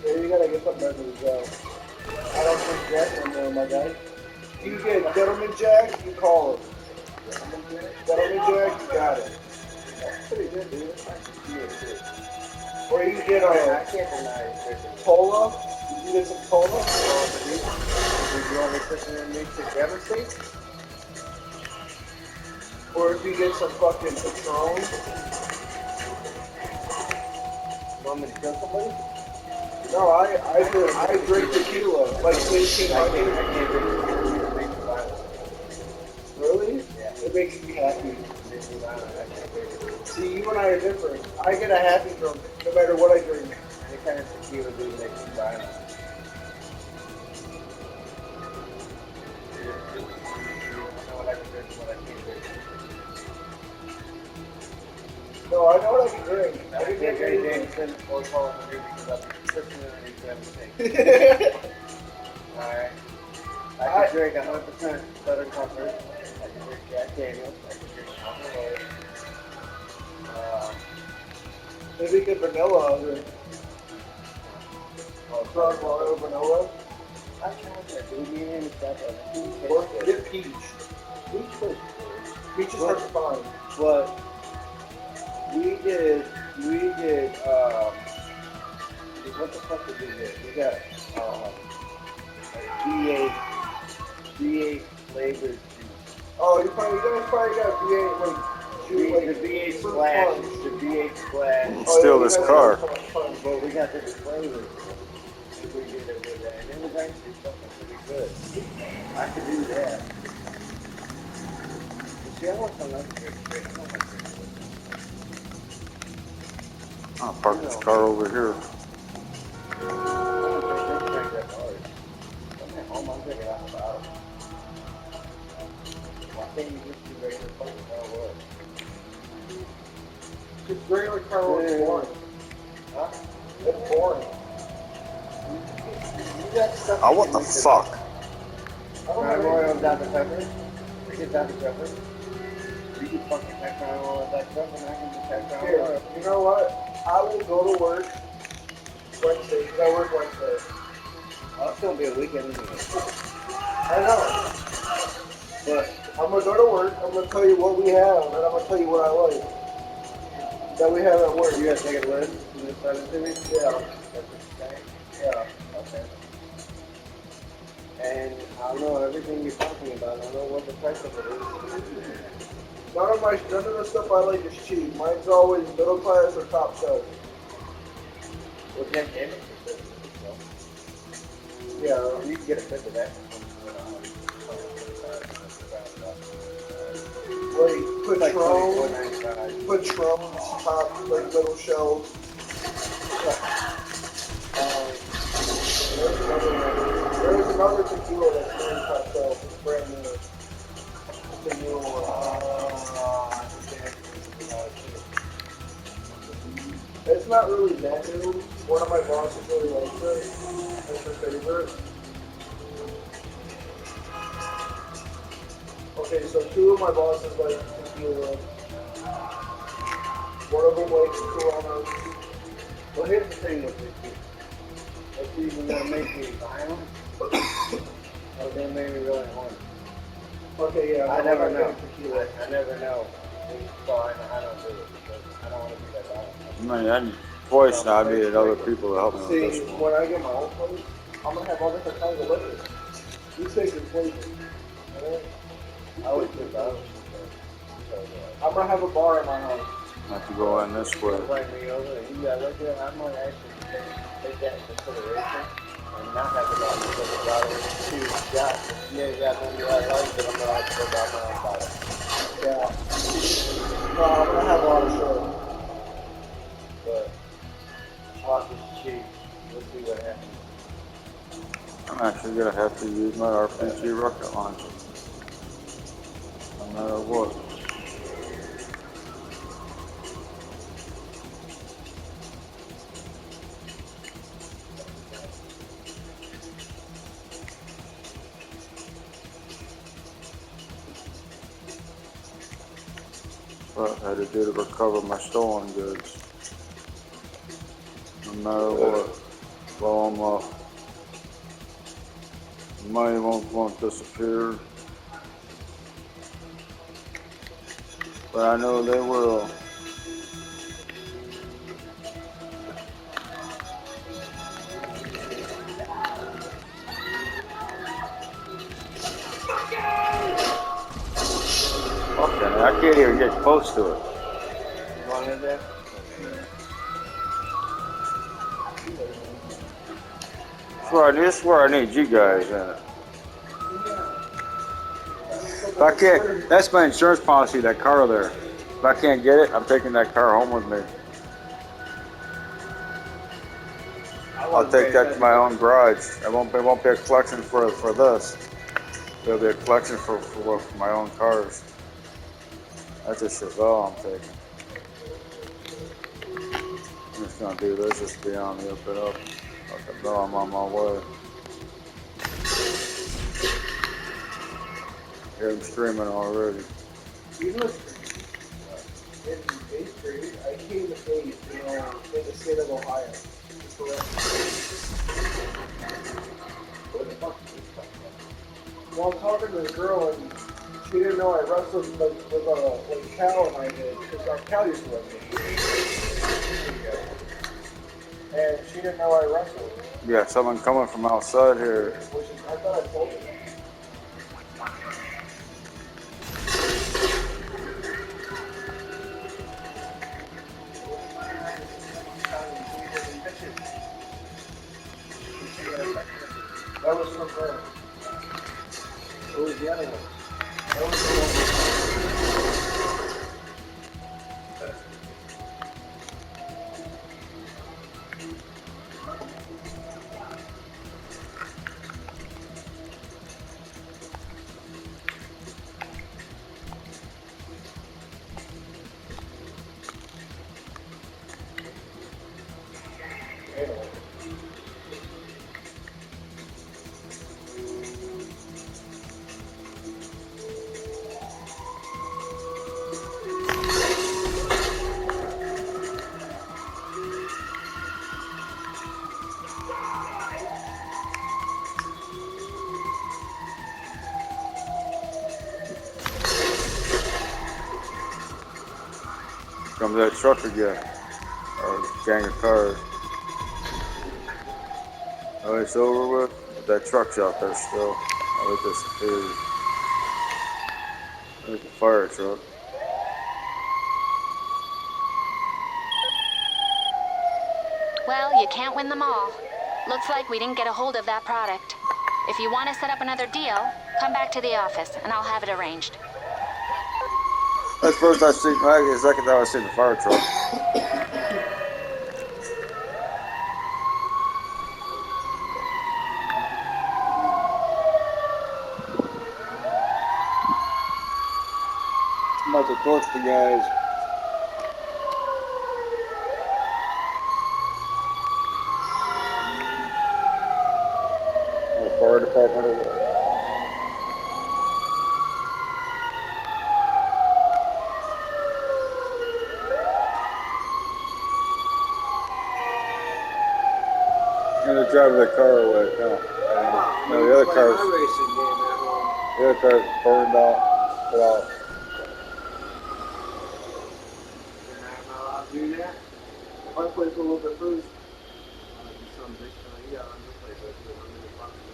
Yeah, you gotta get something better as well. I don't drink Jack no more, my guy. You get Gentleman Jack, you call it. Gentleman Jack, you got it. That's pretty good, dude. Or you can get I can't deny it. cola. You get some cola. Would you want me pushing in me to devastate? Or if you get some fucking Patron. Want me to kill somebody? No, I drink tequila. Like 1800. I can't drink tequila. It makes me violent. Really? Yeah. It makes me happy. It makes me violent. I can't drink it. See, you and I are different. I get a happy drunk no matter what I drink. Any kind of tequila do makes me violent. No, I know what I can drink. I can drink Gary Jameson or Paul Marie because I'm pushing it and everything. Alright. I can drink 100% Southern Comfort. I can drink Jack Daniels. I can drink Alcohol. Maybe get vanilla under it. Frog water vanilla. I tried that, dude. You ain't got that. Or get peach. Peach is hard to find. But we did, what the fuck did we do? We got, V8 flavored juice. Oh, you guys probably got V8 like juice, like The V8 Splash, the V8 Splash. Steal this car. But we got different flavors. We did it with that, and it was actually fucking pretty good. I could do that. But see, I want some other good shit. I don't like this shit. I'll park this car over here. I don't drink that hard. I'm at home, I'm drinking out of the bottle. Why can't you just do regular fucking Carl Wood? Because regular car is boring. Huh? It's boring. You got stuff. Oh, what the fuck? I don't Crown know. Royal Dr. Pepper. We get Dr. Pepper. You can fucking have Crown Royal Dr. Pepper, and I can just have Crown Here, Royal. you know what? I will go to work Wednesday, because I work Wednesday. Oh, it's gonna be a weekend anyway. I know. But I'm going to go to work, I'm going to tell you what we have, and I'm going to tell you what I like. That we have at work. You gotta take a list and then send it to me? Yeah. That's what you're saying? Yeah. Okay. And I don't know everything you're talking about. I don't know what the price of it is. None of the stuff I like is cheap. Mine's always middle class or top shelf. Well, Jack Daniels is good. Yeah. You can get a fifth of that. Like Like Patron, $24.95. Patron, top, like little shells. There's another tequila that's very top shelf. It's brand new. It's a new one. It's not really that new. One of my bosses really likes it. It's her favorite. Okay, so two of my bosses like tequila. One of them likes Corona. Well, here's the thing with this. It's either gonna make me violent or gonna make me really horny. Okay, yeah. I never I'm not know. getting tequila. I never know. So I don't do it because I don't want to be that violent. Man, twice now I needed other people to help me with See, this one. when I get my own place, I'm gonna have all different kinds of liquor. You take your flavor. Alright? I always do violence. I'm gonna have a bar in my house. I have to go in this way. Invite me over and you got liquor, I might actually take that into consideration and not have it on because a bottle of two shots. You ain't got none of that life, but I'm gonna have to go buy my own bottle. Yeah. No, I'm gonna have a lot of show. But talk is cheap. We'll see what happens. I'm actually gonna have to use my RPG rocket launcher. No matter what. what I had to do to recover my stolen goods. No matter what, blow them up. The money won't disappear, but I know they will. Okay, I can't even get close to it. You want it there? This is where I need you guys in it. If I can't, that's my insurance policy, that car there. If I can't get it, I'm taking that car home with me. I'll take that to my own garage. It won't be a collection for this. It'll be a collection for my own cars. That's a Chevelle I'm taking. I'm just gonna do this just to be on the up and up. Like I know I'm on my way. I hear them screaming already. You listen. In 8th grade, I came to 8th, in the state of Ohio. What the fuck is this talking about? Well, I'm talking to this girl, and she didn't know I wrestled with Cal and I did, because Cal used to wrestle. And she didn't know I wrestled. Yeah, someone coming from outside here. Which is, I thought I told her. That was from her. Who was the other one? That was the one. Comes that truck again. Or gang of cars. Oh, it's over with? But that truck's out there still. Oh, it disappeared. There's the fire truck. Well, you can't win them all. Looks like we didn't get a hold of that product. If you want to set up another deal, come back to the office and I'll have it arranged. That's the first I seen, the second time I seen the fire truck. I'm about to torch the guys. The fire department is it? I'm gonna drive the car away. No, the other car's. The other car's burned out. Put out. Do that? If I play for a little bit first, some bitch yeah, I'm gonna play for I'm gonna fucking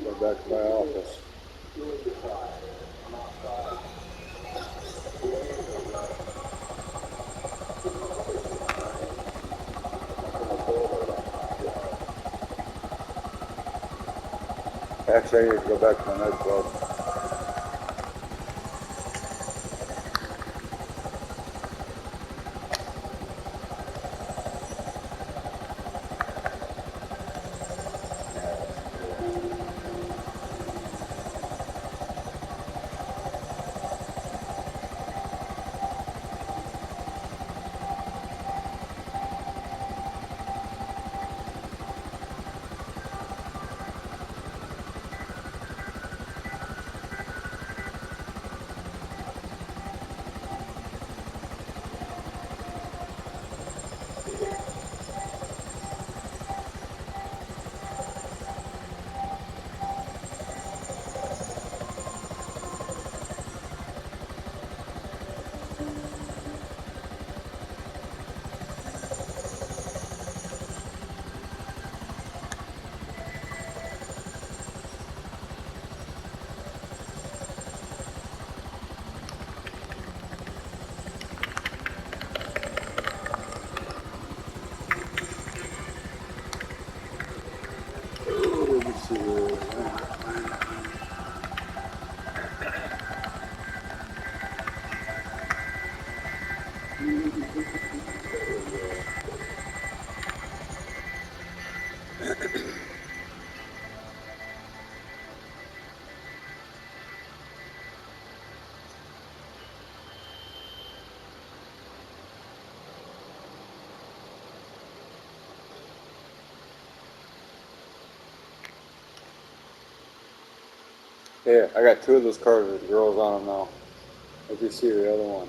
Go back to my office. Actually, I need to go back to my nightclub. Yeah, I got two of those cars with girls on them now. If you see the other one,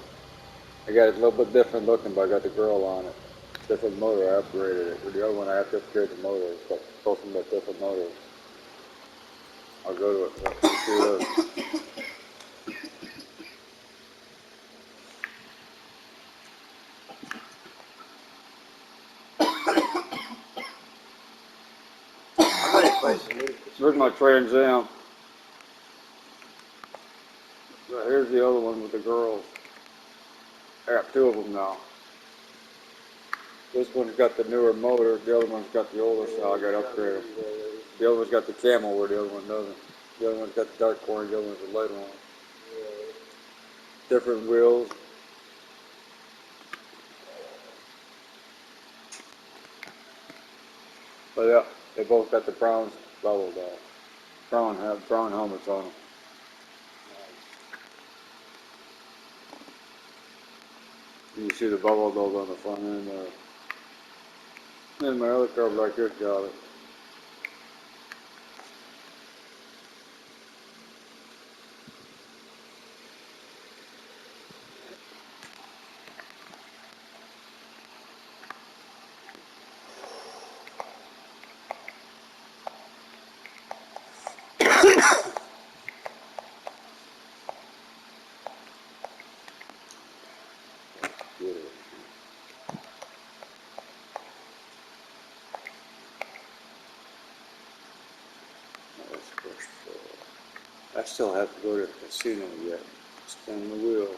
I got it a little bit different looking, but I got the girl on it. Different motor, I upgraded it. With the other one, I have to upgrade the motor, but both of them got different motors. I'll go to it. See those. I'm ready to play some music. Here's my Trans Am. Here's the other one with the girls. I got two of them now. This one's got the newer motor, the other one's got the older, so I got to upgrade them. The other one's got the camo where the other one doesn't. The other one's got the dark orange, the other one's the light orange. Different wheels. But yeah, they both got the brown bubble brown helmets on them. You see the bubble logo on the front end there. And my other car back here got it. I still have to go to the casino yet. Spin the wheel.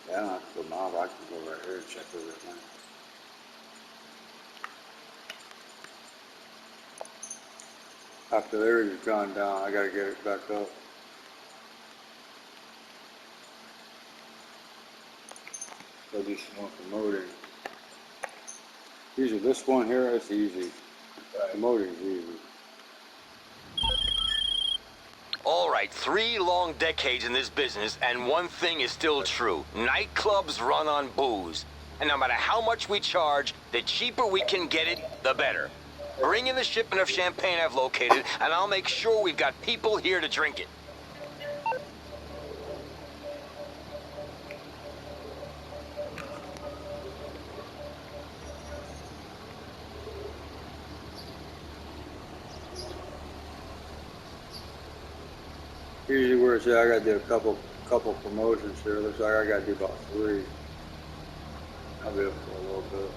Yeah, I don't have to go mob. I can go right here and check everything. After there is gone down, I gotta get it back up. I'll do some more promoting. Usually this one here, it's easy. Promoting's easy. All right, 3 long decades in this business, and one thing is still true. Nightclubs run on booze. And no matter how much we charge, the cheaper we can get it, the better. Bring in the shipment of champagne I've located, and I'll make sure we've got people here to drink it. Usually where it's at, I gotta do a couple promotions here. Looks like I gotta do about 3. I'll be up for a little bit.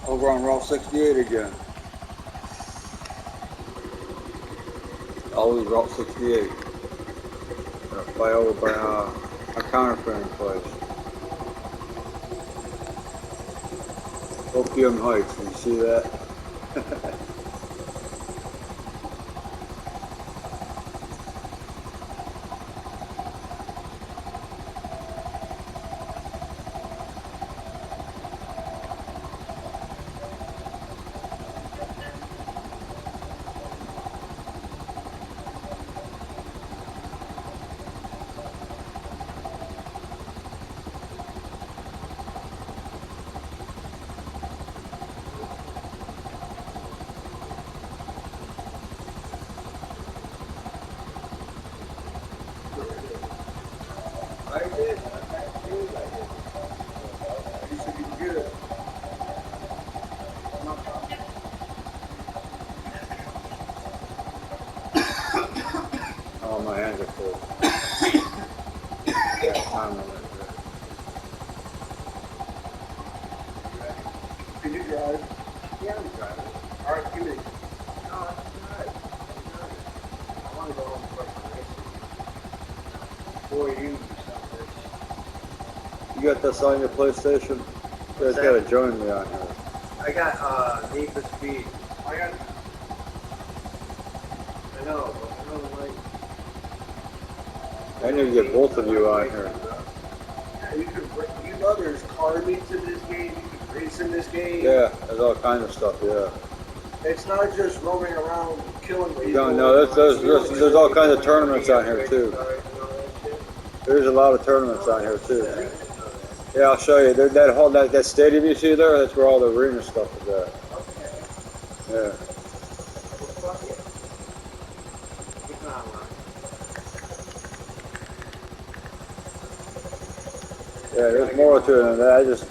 Over on Route 68 again. Always Route 68. Over by a counterfeiting place. Opium Heights, you see that? I did. You said you could get it. Oh, my hands are full. Yeah, time limit. Can you drive? Yeah, I'm driving. All right, give me. No, that's all right. I want to go home for some racing. 4 years. You got this on your PlayStation? You guys gotta join me on here. I got Need for Speed. I got. I know, but I don't like. I need to get both of you on here. Yeah, you know there's car meets in this game. You can race in this game. Yeah, there's all kinds of stuff, yeah. It's not just roaming around killing people. No, there's all kinds of tournaments on here too. There's a lot of tournaments on here too. Yeah, I'll show you. That stadium you see there, that's where all the arena stuff is at. Yeah. Yeah, there's more to it than that.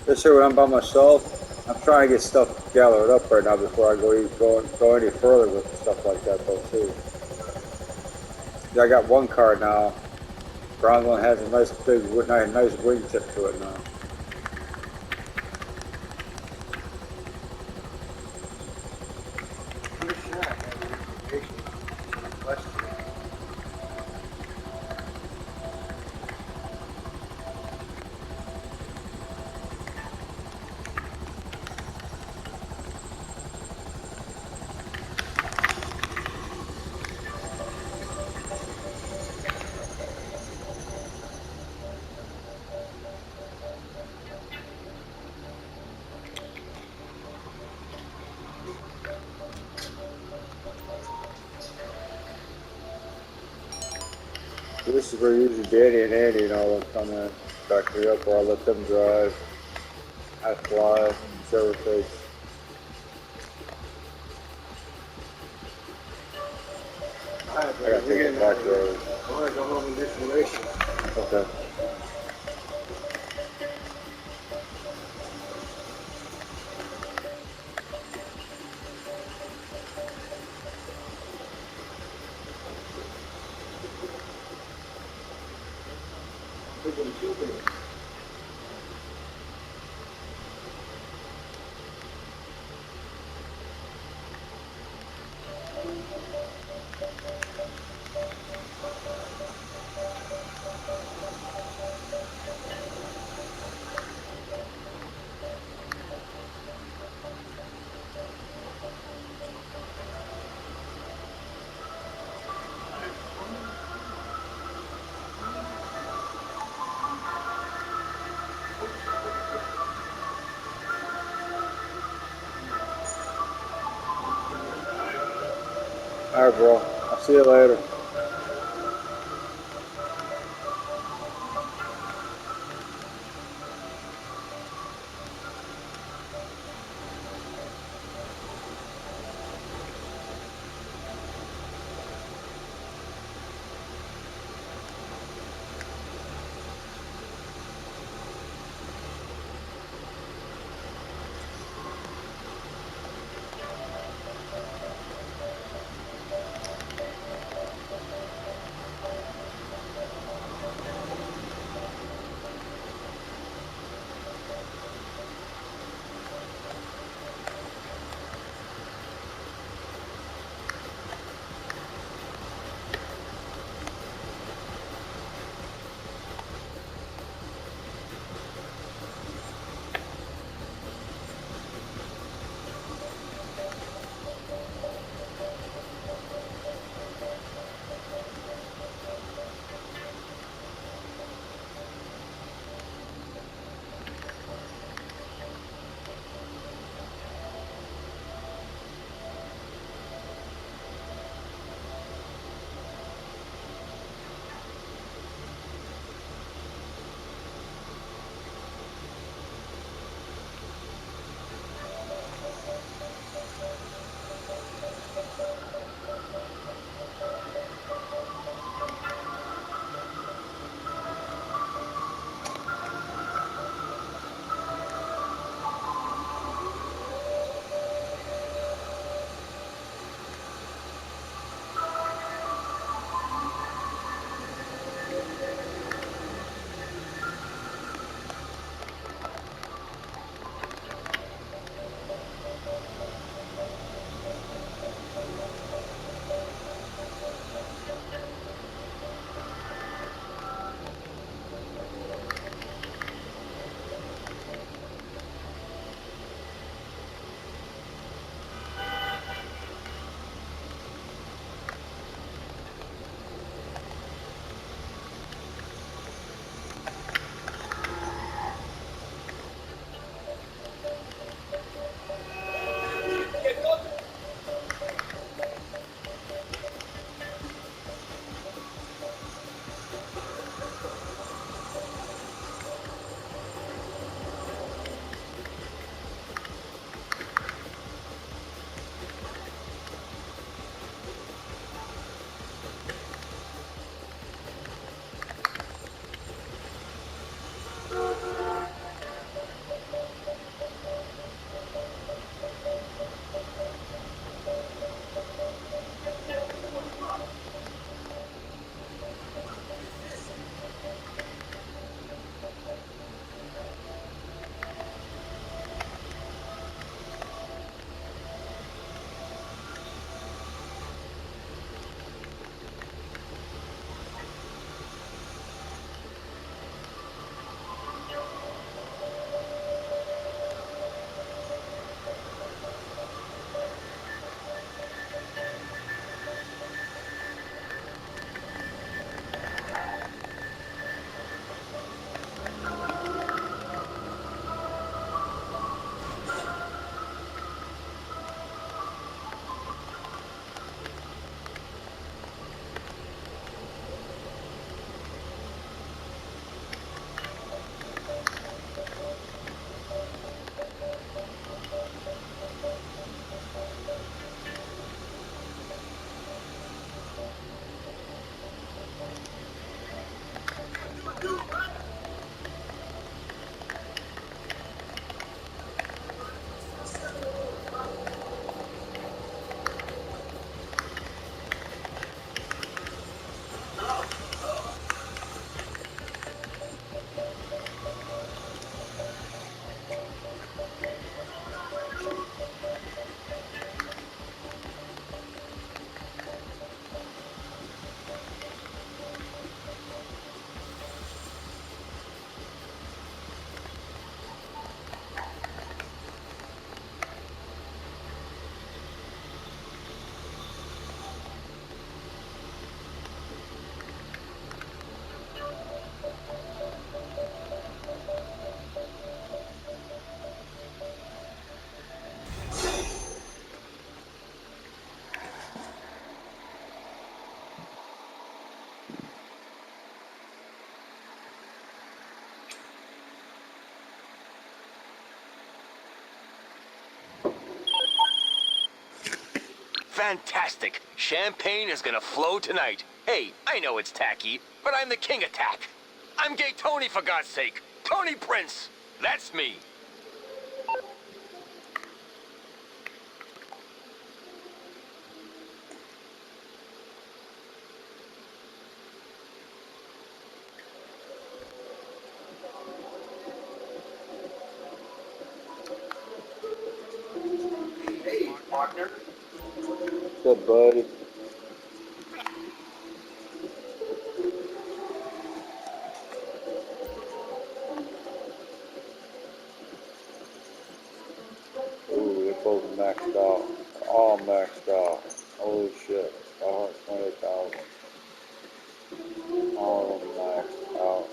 This year when I'm by myself, I'm trying to get stuff gathered up right now before I go any further with stuff like that though too. Yeah, I got one car now. Brown one has a nice big, nice wingtip to it now. This is where usually Danny and Andy and all them come in, back me up, or I let them drive. I fly, whichever takes. Alright, I gotta take the back road. I want to go home and do some racing. Okay. Alright, bro. I'll see you later. Fantastic. Champagne is gonna flow tonight. Hey, I know it's tacky, but I'm the king of tack. I'm Gay Tony, for God's sake. Tony Prince. That's me. Hey, partner. What's up, buddy? Ooh, they're both maxed out. All maxed out. Holy shit. 120,000. All of them maxed out.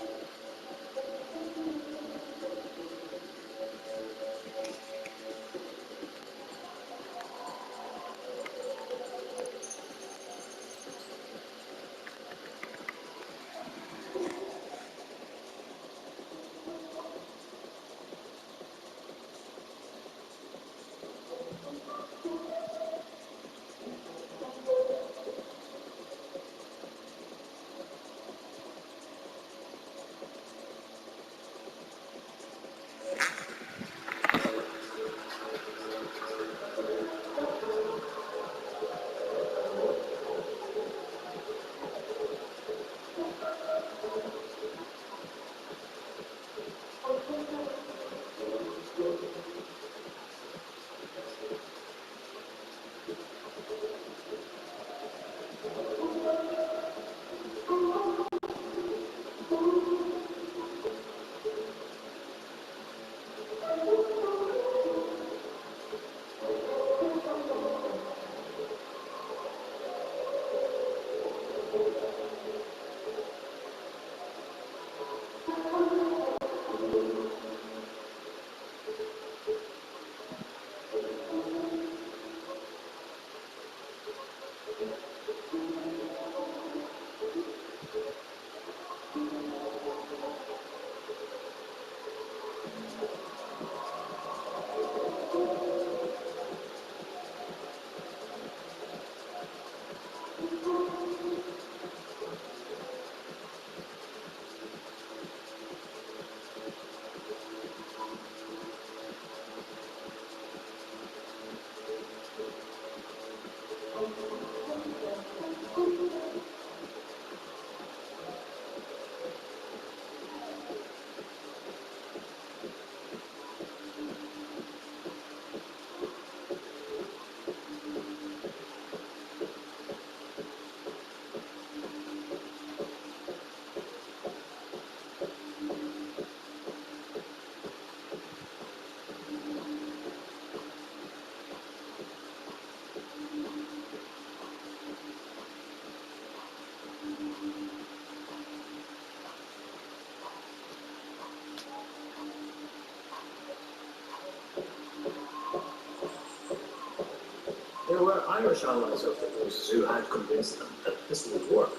There were Irish allies of the Bruces who had convinced them that this would work.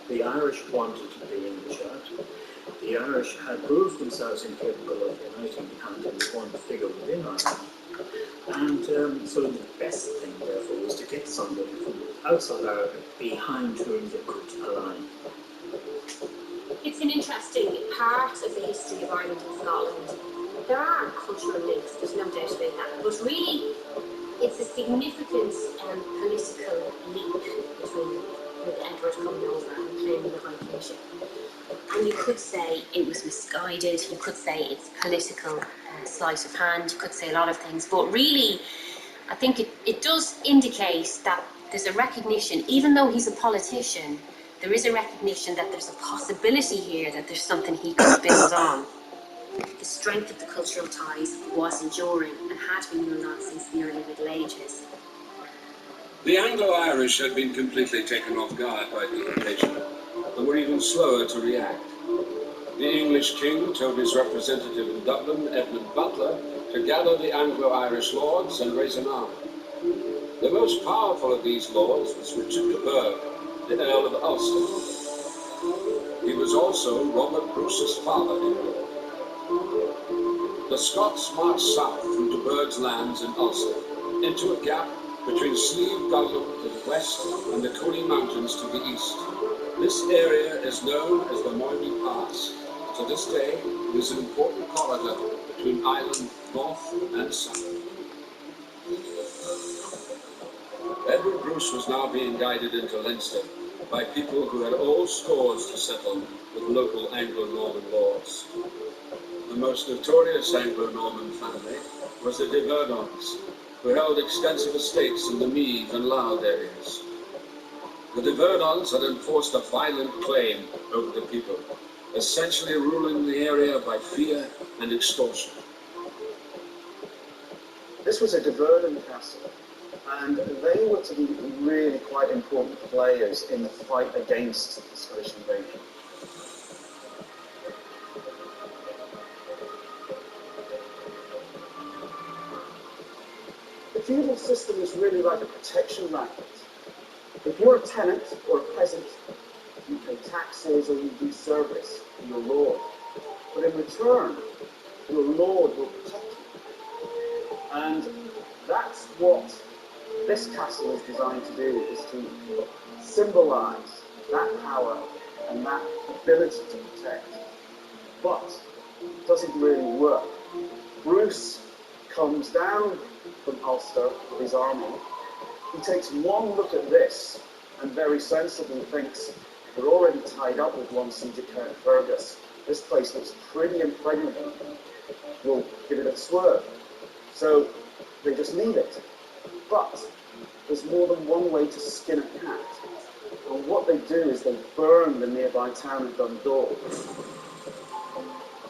The Irish wanted the English out. The Irish had proved themselves incapable of uniting behind any one figure within Ireland. And so the best thing, therefore, was to get somebody from outside Ireland behind whom they could align. It's an interesting part of the history of Ireland and Scotland. There are cultural links, there's no doubt about that. But really, it's a significant political leap between with Edward coming over and claiming the High Kingship. And you could say it was misguided, you could say it's political sleight of hand, you could say a lot of things. But really, I think it does indicate that there's a recognition, even though he's a politician, there is a recognition that there's a possibility here that there's something he could build on. The strength of the cultural ties was enduring and had been known on since the early Middle Ages. The Anglo-Irish had been completely taken off guard by the invasion, and were even slower to react. The English king told his representative in Dublin, Edmund Butler, to gather the Anglo-Irish lords and raise an army. The most powerful of these lords was Richard de Burgh, the Earl of Ulster. He was also Robert Bruce's father-in-law. The Scots marched south through de Burgh's lands in Ulster, into a gap between Slieve Gullion to the west and the Coney Mountains to the east. This area is known as the Moyne Pass. To this day, it is an important corridor between Ireland north and south. Edward Bruce was now being guided into Leinster by people who had old scores to settle with local Anglo-Norman lords. The most notorious Anglo-Norman family was the de Verdons, who held extensive estates in the Meath and Louth areas. The de Verdons had enforced a violent claim over the people, essentially ruling the area by fear and extortion. This was a de Verdon castle, and they were to be really quite important players in the fight against the Scottish invasion. The feudal system is really like a protection racket. If you're a tenant or a peasant, you pay taxes or you do service to your lord. But in return, your lord will protect you. And that's what this castle is designed to do, is to symbolize that power and that ability to protect. But it doesn't really work. Bruce comes down from Ulster with his army. He takes one look at this and very sensibly thinks, we're already tied up with one siege at Carrickfergus. This place looks pretty impregnable. We'll give it a swerve. So they just leave it. But there's more than one way to skin a cat. And what they do is they burn the nearby town of Dundalk.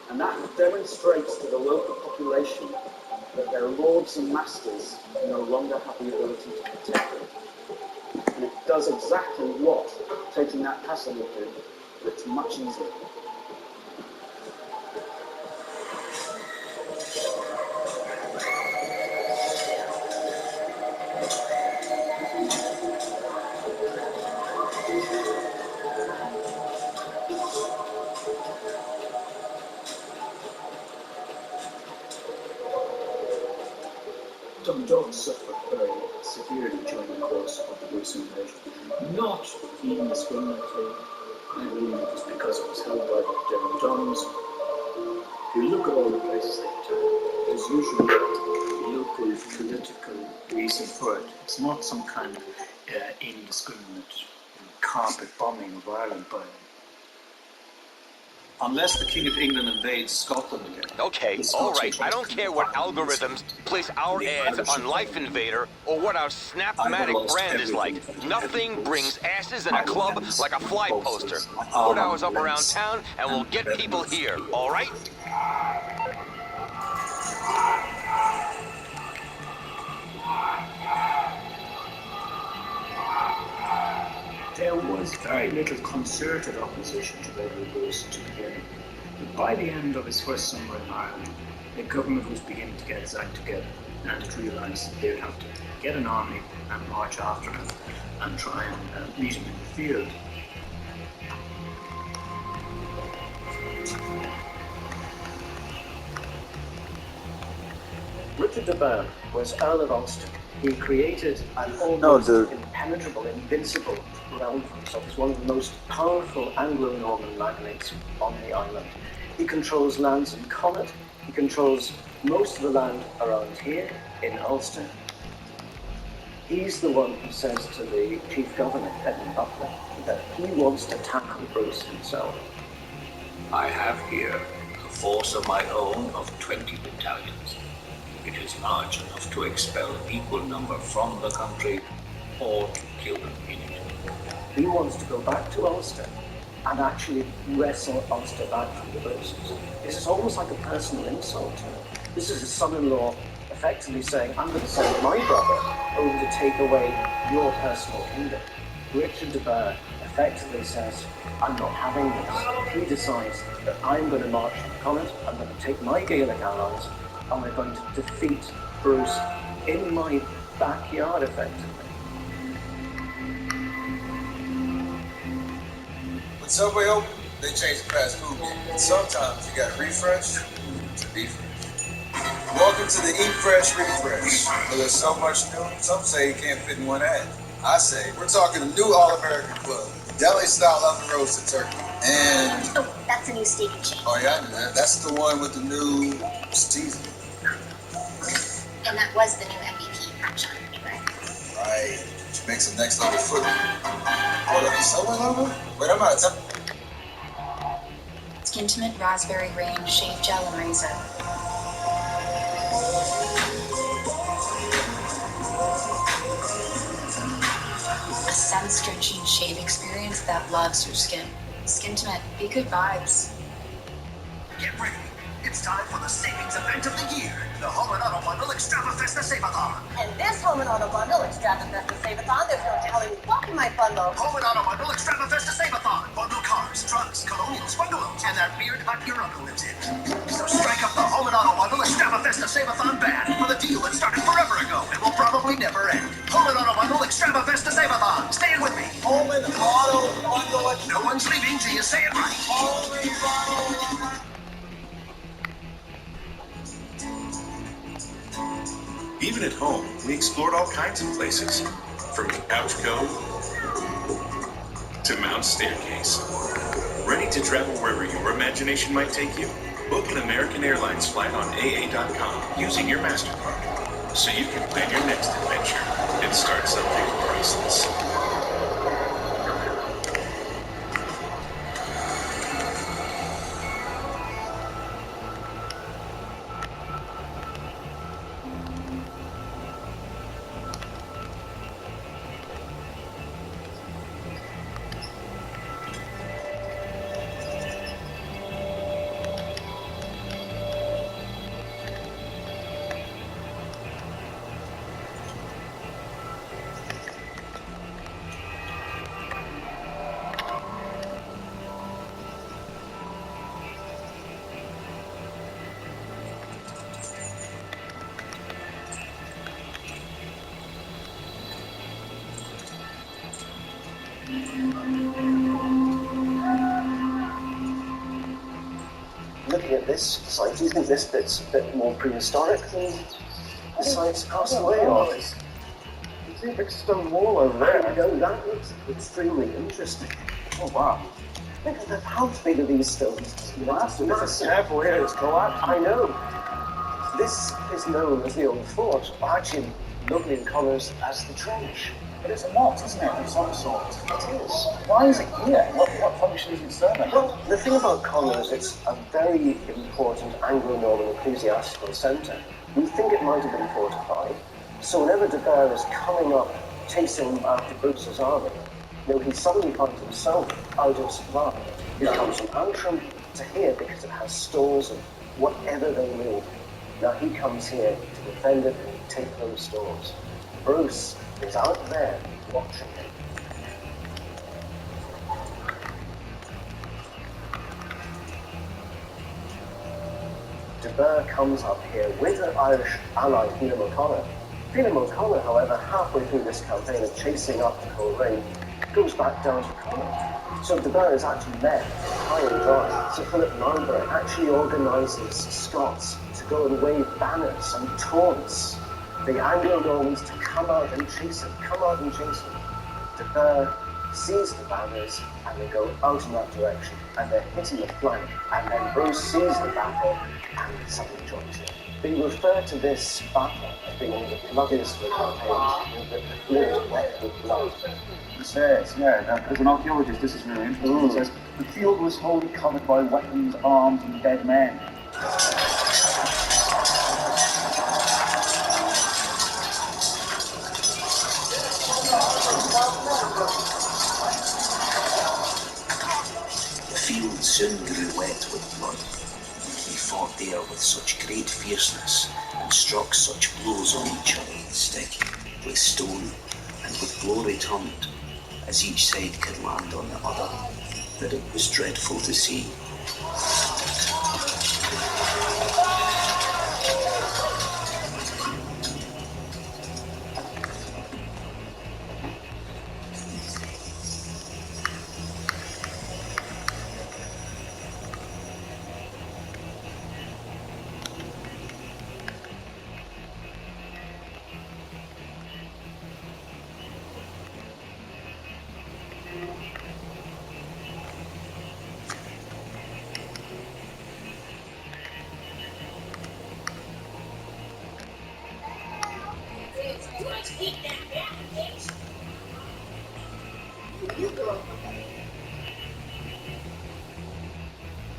And that demonstrates to the local population that their lords and masters no longer have the ability to protect them. And it does exactly what taking that castle would do, but it's much easier. Dundalk suffered very severely during the course of the Bruce invasion. Not indiscriminately. I believe it was because it was held by the Devon Dons. You look at all the places they took, there's usually a local political reason for it. It's not some kind of indiscriminate carpet bombing of Ireland by them. Unless the King of England invades Scotland again. Okay, all right. I don't care what algorithms place our ads on Life Invader or what our Snapmatic brand is like. Nothing brings asses in a club like a fly poster. Put ours up around town and we'll get people here, all right? There was very little concerted opposition to Edward Bruce to begin. But by the end of his first summer in Ireland, the government was beginning to get its act together, and it realised that they would have to get an army and march after him and try and meet him in the field. Richard de Burgh was Earl of Ulster. He created an almost impenetrable, invincible realm for himself. He's one of the most powerful Anglo-Norman magnates on the island. He controls lands in Connaught. He controls most of the land around here in Ulster. He's the one who says to the chief governor, Edmund Butler, that he wants to tackle Bruce himself. I have here a force of my own of 20 battalions. It is large enough to expel an equal number from the country or to kill them in it. He wants to go back to Ulster and actually wrestle Ulster back from the Bruces. This is almost like a personal insult to him. This is his son-in-law effectively saying, I'm going to send my brother over to take away your personal kingdom. Richard de Burgh effectively says, I'm not having this. He decides that I'm going to march on Connaught, I'm going to take my Gaelic allies, and we're going to defeat Bruce in my backyard, effectively. When Subway opened, they changed the fast food menu. Sometimes you got to refresh to be fresh. Welcome to the Eat Fresh Refresh. Well, there's so much new, some say you can't fit in one ad. I say, we're talking a new All-American Club. Deli-style oven roasted turkey. And... Oh, that's a new steak and shake. Oh, yeah, I knew that. That's the one with the new seasoning. And that was the new MVP Parmesan, right? Right. Which makes it next level food. Hold up, Subway logo? Wait, I'm out of time. Skintimate Raspberry Range Shave Gel and Razor. A sense-stretching shave experience that loves your skin. Skintimate, be good vibes. Get ready. It's time for the savings event of the year. The Home and Auto Bundle Extravafesta Save-A-Thon. And this Home and Auto Bundle Extravafesta Save-A-Thon, there's no telling what in my bundle. Home and Auto Bundle Extravafesta Save-A-Thon. Bundle cars, trucks, colonials, bungalows, and that weird hut your uncle lives in. So strike up the Home and Auto Bundle Extravafesta Save-A-Thon band for the deal that started forever ago and will probably never end. Home and Auto Bundle Extravafesta Save-A-Thon. Stay with me. Home and Auto Bundle. No one's leaving till you say it right. Home and Auto. Even at home, we explored all kinds of places, from Couch Cove to Mount Staircase. Ready to travel wherever your imagination might take you? Book an American Airlines flight on AA.com using your MasterCard, so you can plan your next adventure and start something priceless. Looking at this site, do you think this bit's a bit more prehistoric than the sites across the way? Or is there a big stone wall over there? I know, that looks extremely interesting. Oh wow. Look at how big are these stones? Massive. Careful here, it's collapsed. I know. This is known as the Old Fort, or actually locally in Connors as the Trench. But it's a motte, isn't it, of some sort? It is. Why is it here? What function is it serving? Well, the thing about Connors, it's a very important Anglo-Norman ecclesiastical centre. We think it might have been fortified, so whenever De Burgh is coming up, chasing after Bruce's army, he suddenly finds himself out of supply. He comes from Antrim to here because it has stores of whatever they need. Now he comes here to defend it and take those stores. Bruce is out there watching him. De Burgh comes up here with an Irish ally, Phelim O'Connor. Phelim O'Connor, however, halfway through this campaign of chasing up the Coleraine, goes back down to Connacht. So De Burgh is actually left high and dry. So Philip Marlborough actually organises Scots to go and wave banners and taunts the Anglo-Normans to come out and chase him, De Burgh sees the banners and they go out in that direction and they're hitting the flank, and then Bruce sees the battle and suddenly joins in. They refer to this battle as being one of the bloodiest of the campaigns, the field wet with blood. It says, as an archaeologist, this is really interesting. It says, the field was wholly covered by weapons, arms, and dead men. The field soon grew wet with blood. He fought there with such great fierceness and struck such blows on each other with stick, with stone, and with glory turned, as each side could land on the other, that it was dreadful to see.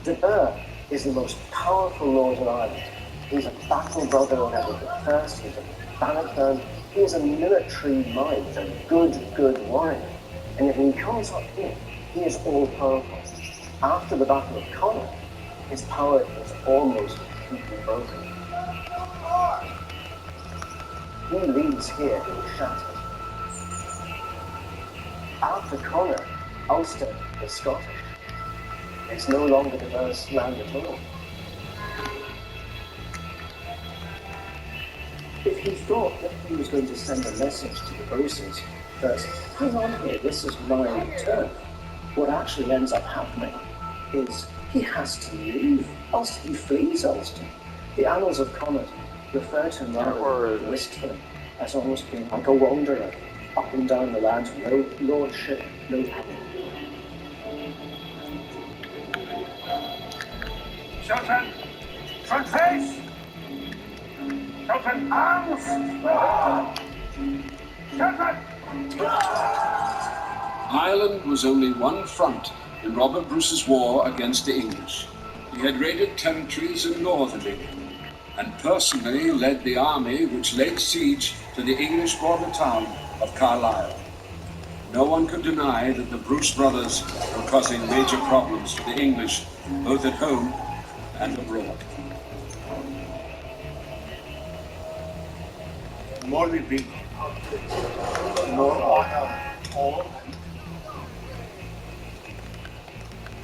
De Burgh is the most powerful lord in Ireland. He's a battle brother of Edward I, he's a Bannockburn, he is a military might, a good warrior. And yet when he comes up here, he is all powerful. After the Battle of Connaught, his power is almost completely broken. He leaves here shattered. After Connaught, Ulster is Scottish. It's no longer the Burgh's land at all. If he thought that he was going to send a message to the Bruces that, hang on here, this is my turf, what actually ends up happening is he has to leave. Ulster, he flees Ulster. The annals of Connaught refer to him rather wistfully as almost being like a wanderer up and down the land, no lordship, no power. Children, front face! Children, arms! Children! Ireland was only one front in Robert Bruce's war against the English. He had raided territories in northern England and personally led the army which laid siege to the English border town of Carlisle. No one could deny that the Bruce brothers were causing major problems for the English, both at home and abroad. The more we beat, the more honor all.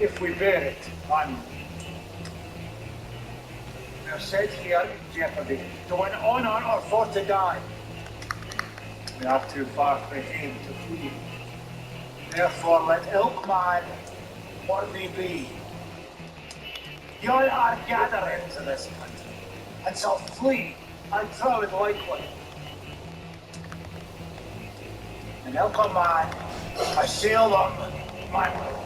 If we bear it, one, we are set here in jeopardy, to win honor or for to die. We are too far from him to flee. Therefore, let ilk man, what they be, ye all are gathered into this country, and shall flee and throw it likewise. And ilk man, I sail on my way.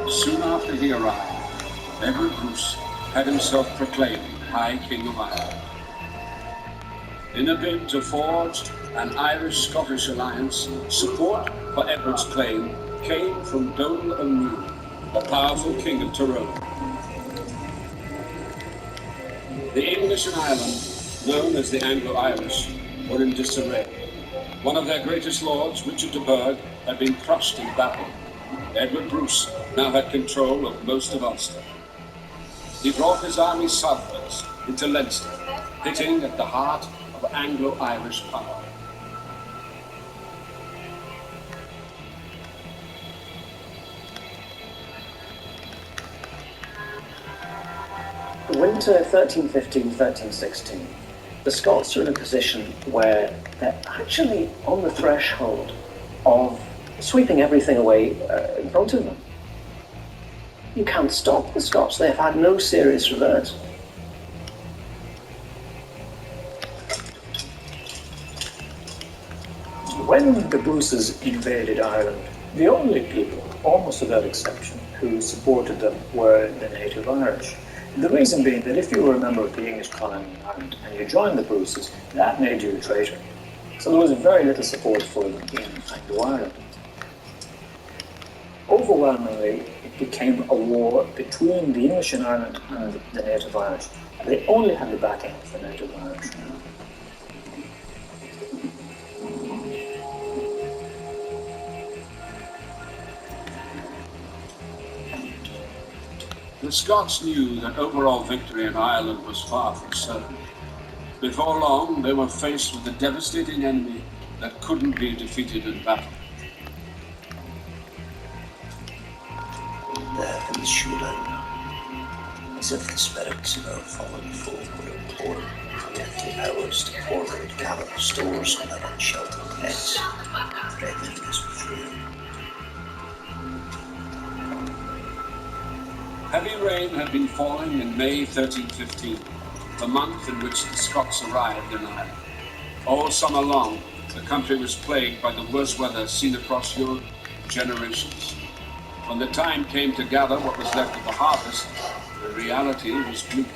Soon after he arrived, Edward Bruce had himself proclaimed High King of Ireland. In a bid to forge an Irish-Scottish alliance, support for Edward's claim came from Donald O'Neill, the powerful king of Tyrone. The English in Ireland, known as the Anglo-Irish, were in disarray. One of their greatest lords, Richard de Burgh, had been crushed in battle. Edward Bruce now had control of most of Ulster. He brought his army southwards into Leinster, hitting at the heart of Anglo-Irish power. Winter 1315-1316, the Scots are in a position where they're actually on the threshold of sweeping everything away in front of them. You can't stop the Scots. They've had no serious reverse. When the Bruces invaded Ireland, the only people, almost without exception, who supported them were the native Irish. The reason being that if you were a member of the English colony in Ireland and you joined the Bruces, that made you a traitor. So there was very little support for them in Anglo-Ireland. Overwhelmingly, it became a war between the English in Ireland and the native Irish. And they only had the backing of the native Irish. The Scots knew that overall victory in Ireland was far from certain. Before long, they were faced with a devastating enemy that couldn't be defeated in battle. There in the shoreline, as if the spirits of our fallen folk were imploring for empty hours to pour out gather stores on their unsheltered heads, threatening us with ruin. Heavy rain had been falling in May 1315, the month in which the Scots arrived in Ireland. All summer long, the country was plagued by the worst weather seen across Europe in generations. When the time came to gather what was left of the harvest, the reality was bleak.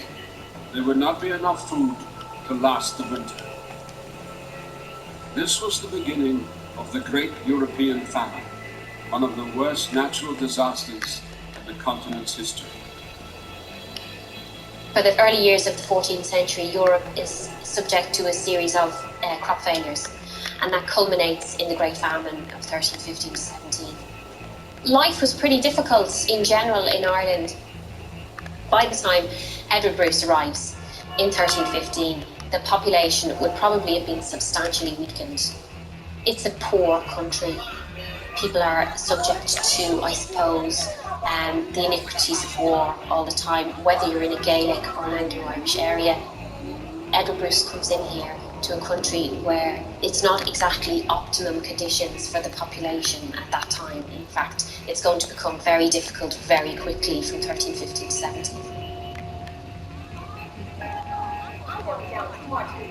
There would not be enough food to last the winter. This was the beginning of the Great European Famine, one of the worst natural disasters in the continent's history. For the early years of the 14th century, Europe is subject to a series of crop failures, and that culminates in the Great Famine of 1315 to 17. Life was pretty difficult in general in Ireland. By the time Edward Bruce arrives in 1315, the population would probably have been substantially weakened. It's a poor country. People are subject to, I suppose, the iniquities of war all the time, whether you're in a Gaelic or an Anglo-Irish area. Edward Bruce comes in here to a country where it's not exactly optimum conditions for the population at that time. In fact, it's going to become very difficult very quickly from 1315 to 17.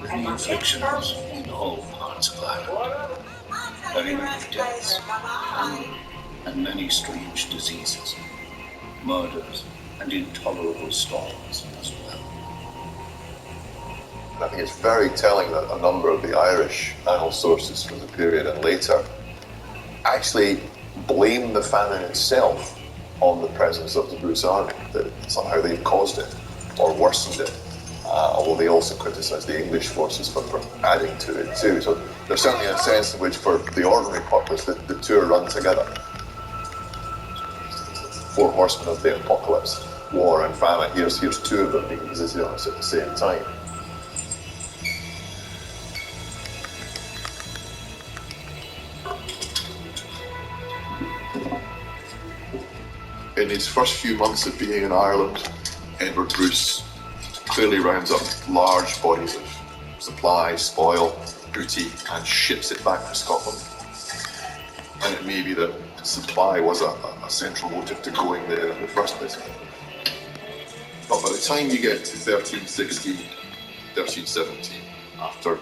Many afflictions in all parts of Ireland, very many deaths, and many strange diseases, murders, and intolerable storms as well. I think it's very telling that a number of the Irish annal sources from the period and later actually blame the famine itself on the presence of the Bruce army, that somehow they've caused it or worsened it, although they also criticise the English forces for adding to it too. So there's certainly a sense in which for the ordinary populace that the two are run together. Four horsemen of the apocalypse, war and famine. Here's two of them being visited on us at the same time. In his first few months of being in Ireland, Edward Bruce clearly rounds up large bodies of supply, spoil, booty, and ships it back to Scotland. And it may be that supply was a central motive to going there in the first place. But by the time you get to 1316, 1317, after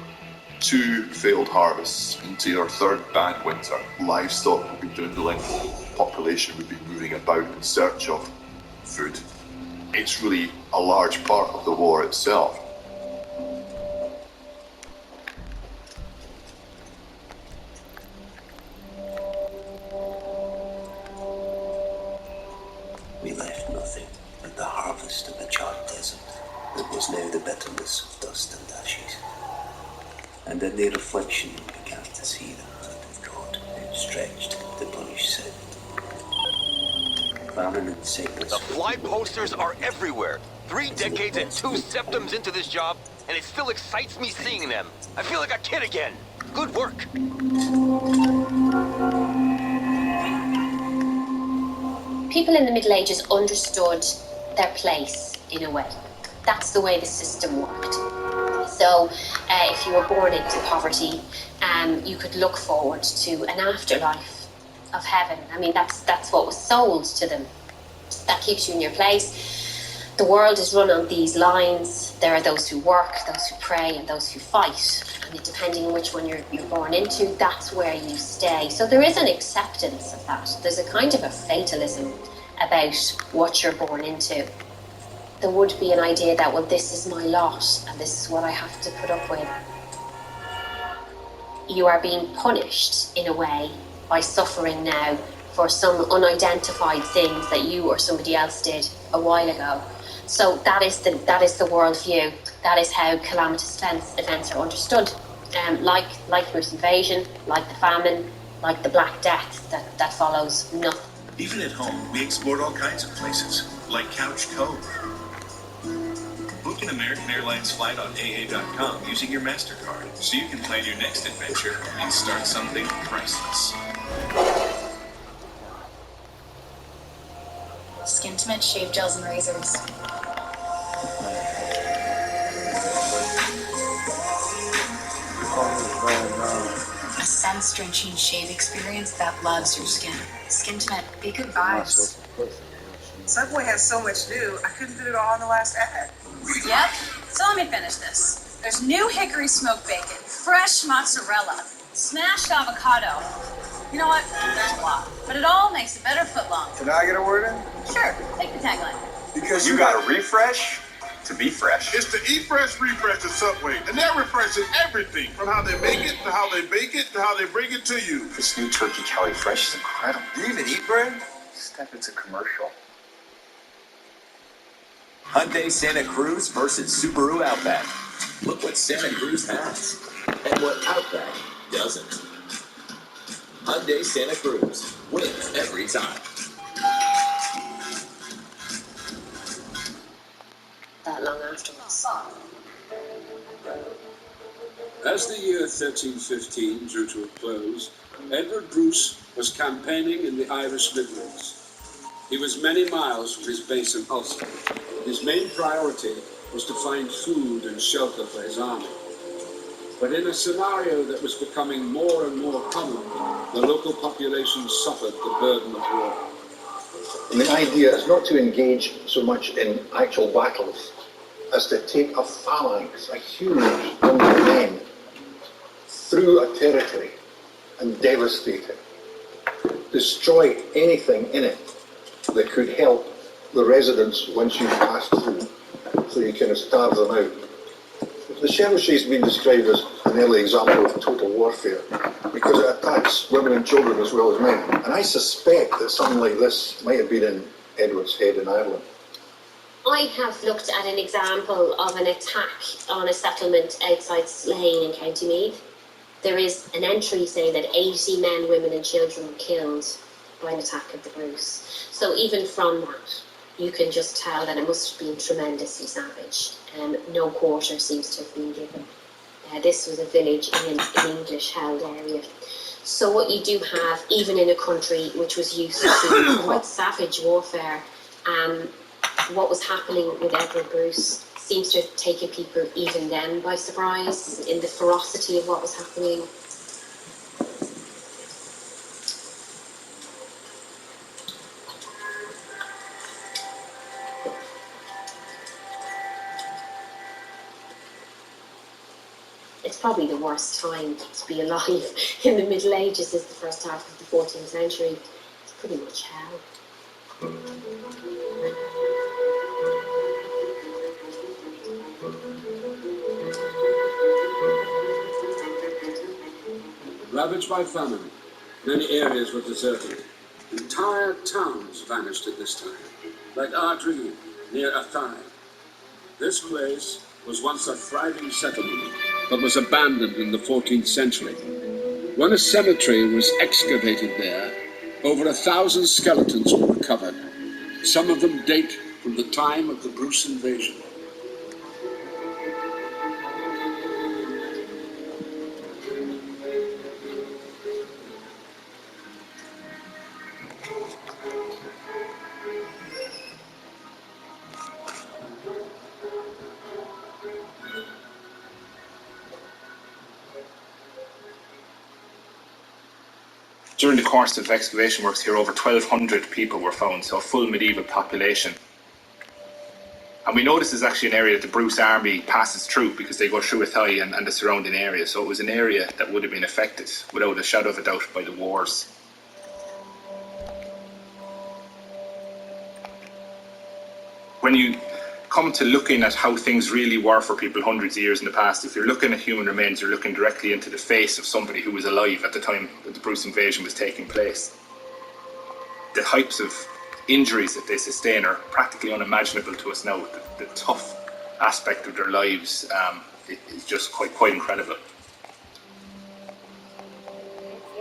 two failed harvests into your third bad winter, livestock would be dwindling, population would be moving about in search of food. It's really a large part of the war itself. We left nothing but the harvest of the charred desert that was now the bitterness of dust and ashes. And in their reflection we began to see the hand of God outstretched to punish sin. Famine and sickness. The fly posters are everywhere. 3 decades and 2 septums into this job, and it still excites me seeing them. I feel like a kid again. Good work. People in the Middle Ages understood their place in a way. That's the way the system worked. So if you were born into poverty, you could look forward to an afterlife of heaven. I mean, that's what was sold to them. That keeps you in your place. The world is run on these lines. There are those who work, those who pray, and those who fight. And depending on which one you're born into, that's where you stay. So there is an acceptance of that. There's a kind of a fatalism about what you're born into. There would be an idea that, well, this is my lot, and this is what I have to put up with. You are being punished, in a way, by suffering now for some unidentified things that you or somebody else did a while ago. So that is the worldview. That is how calamitous events are understood. Like Bruce invasion, like the famine, like the Black Death that follows nothing. Even at home, we explored all kinds of places, like Couch Cove. Book an American Airlines flight on AA.com using your MasterCard, so you can plan your next adventure and start something priceless. Skintimate shave gels and razors. A sense-drenching shave experience that loves your skin. Skintimate, be good vibes. Subway has so much new, I couldn't fit it all in the last ad. Yep. So let me finish this. There's new hickory smoked bacon, fresh mozzarella, smashed avocado. You know what? There's a lot. But it all makes a better footlong. Can I get a word in? Sure, take the tagline. Because You got to refresh to be fresh. It's the Eat Fresh Refresh at Subway, and they're refreshing everything from how they make it to how they bake it to how they bring it to you. This new Turkey Cali Fresh is incredible. Do you even eat bread? Steph, it's a commercial. Hyundai Santa Cruz versus Subaru Outback. Look what Santa Cruz has and what Outback doesn't. Hyundai Santa Cruz wins every time. That long afterwards. As the year 1315 drew to a close, Edward Bruce was campaigning in the Irish Midlands. He was many miles from his base in Ulster. His main priority was to find food and shelter for his army. But in a scenario that was becoming more and more common, the local population suffered the burden of war. And the idea is not to engage so much in actual battles as to take a phalanx, a huge number of men, through a territory and devastate it. Destroy anything in it that could help the residents once you've passed through, so you kind of starve them out. The chevauchee has been described as an early example of total warfare because it attacks women and children as well as men. And I suspect that something like this might have been in Edward's head in Ireland. I have looked at an example of an attack on a settlement outside Slane in County Meath. There is an entry saying that 80 men, women and children were killed by an attack of the Bruce. So even from that, you can just tell that it must have been tremendously savage. No quarter seems to have been given. This was a village in an English-held area. So what you do have, even in a country which was used to quite savage warfare, what was happening with Edward Bruce seems to have taken people even then by surprise in the ferocity of what was happening. It's probably the worst time to be alive in the Middle Ages is the first half of the 14th century. It's pretty much hell. Ravaged by famine, many areas were deserted. Entire towns vanished at this time, like Ardreen near Athy. This place was once a thriving settlement, but was abandoned in the 14th century. When a cemetery was excavated there, over 1,000 skeletons were recovered. Some of them date from the time of the Bruce invasion. During the course of excavation works here, over 1,200 people were found, so a full medieval population. And we know this is actually an area that the Bruce army passes through because they go through Athy and the surrounding area, so it was an area that would have been affected, without a shadow of a doubt, by the wars. When you come to looking at how things really were for people hundreds of years in the past, if you're looking at human remains, you're looking directly into the face of somebody who was alive at the time that the Bruce invasion was taking place. The types of injuries that they sustain are practically unimaginable to us now. The tough aspect of their lives is just quite incredible.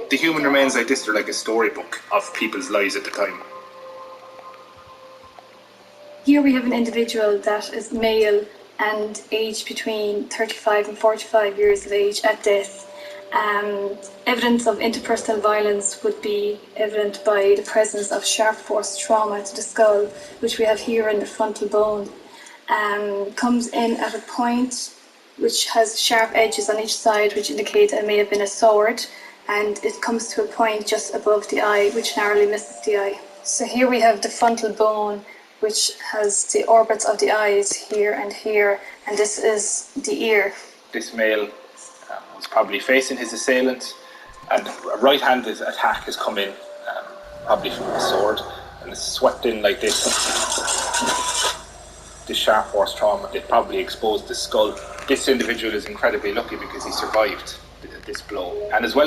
The human remains like this are like a storybook of people's lives at the time. Here we have an individual that is male and aged between 35 and 45 years of age at death. Evidence of interpersonal violence would be evident by the presence of sharp force trauma to the skull, which we have here in the frontal bone. Comes in at a point which has sharp edges on each side, which indicate it may have been a sword, and it comes to a point just above the eye, which narrowly misses the eye. So here we have the frontal bone which has the orbits of the eyes here and here, and this is the ear. This male was probably facing his assailant, and a right-handed attack has come in, probably from the sword, and it's swept in like this. This sharp force trauma, it probably exposed the skull. This individual is incredibly lucky because he survived this blow, and as well